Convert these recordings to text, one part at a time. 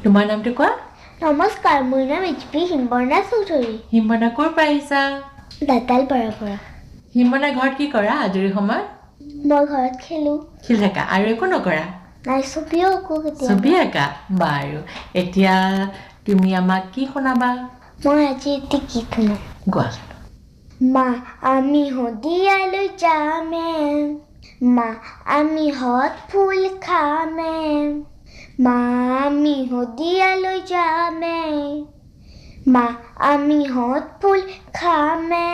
তোমাৰ নামটো কোৱা নমস্কাৰ মোৰ নাম B Himbarna Choudhury হিমবৰ্ণা ক'ৰ পৰা আহিছা দাতালপাৰাৰ পৰা হিমবৰ্ণা ঘৰত কি কৰা আজৰি সময়ত মই ঘৰত খেলো খেলি থাকা আৰু একো নকৰা নাই ছবিও আকো কেতিয়াবা ছবি আঁকা বাৰু এতিয়া তুমি আমাক কি শুনাবা মই আজি এটি গীত শুনাম গোৱা মা আমি হদিয়ালৈ যামে মা আমি হত ফুল খামে মা আমি হদিয়ালৈ যামে মা আমি হত ফুল খামে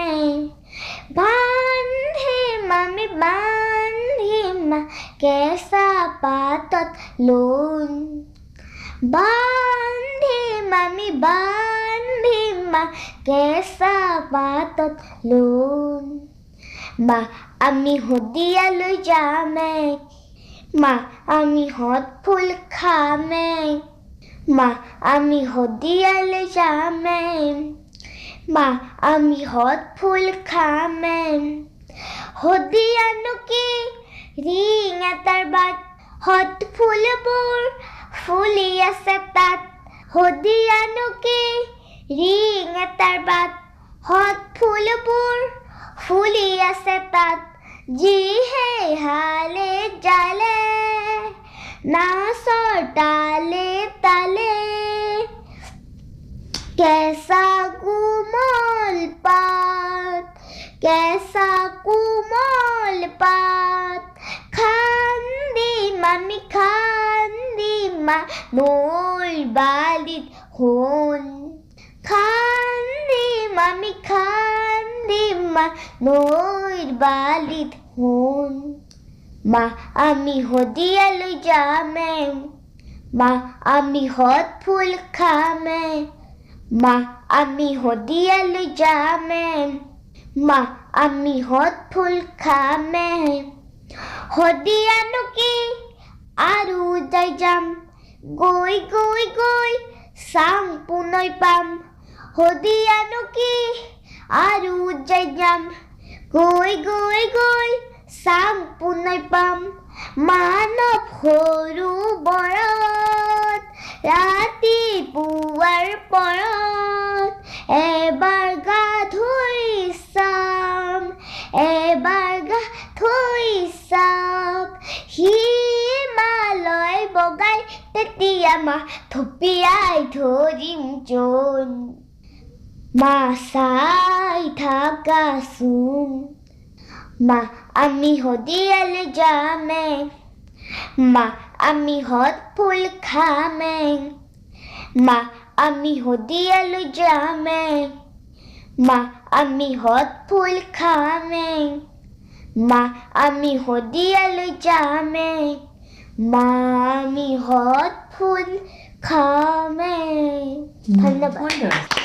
বান্ধিম আমি বান্ধিম কেঁচা পাতত লোন বান্ধিম আমি বান্ধিম কেঁচা পাতত লোন মা আমি হদিয়ালৈ যামে মা আমি হত ফুল খামে মা আমি হদিয়ালৈ যামে মা আমি হত ফুল খামে হদিয়ানো কি ৰিং এটাৰ বাট হত ফুলবোৰ ফুলি আছে তাত হদিয়ানো কি ৰিং এটাৰ বাট হত ফুলবোৰ ফুলি আছে তাত যিহে হালে জালে নাচৰ তালে তালে কেঁচা কোমল পাত কেঁচা কোমল পাত খান্দিম আমি খান্দিম নৈৰ বালিত সোণ খান্দিম আমি খান্দিম নৈৰ বালিত সোণ মা আমি হদিয়ালৈ যামে মা আমি হত ফুল খামে মা আমি হদিয়ালৈ যামে মা আমি হত ফুল খামে হদিয়ানো কি আৰু যাই যাম গৈ গৈ গৈ চাম পুনৈ পাম হদিয়ানো কি আৰু যাই যাম গৈ গৈ গৈ চাম পুনৈ পাম মানৱ সৰোবৰত ৰাতিপুৱাৰ পৰত এবাৰ গা ধুই চাম এবাৰ গা ধুই চাম হিমালয় বগাই তেতিয়া মা থপিয়াই ধৰিম জোন মা চাই থাকাচোন মা আমি হদিয়ালৈ যামে মা আমি হত ফুল খামে মা আমি হদিয়ালৈ যামে মা আমি হত ফুল খামে মা আমি হদিয়ালৈ যামে মা আমি হত ফুল খামে ধন্যবাদ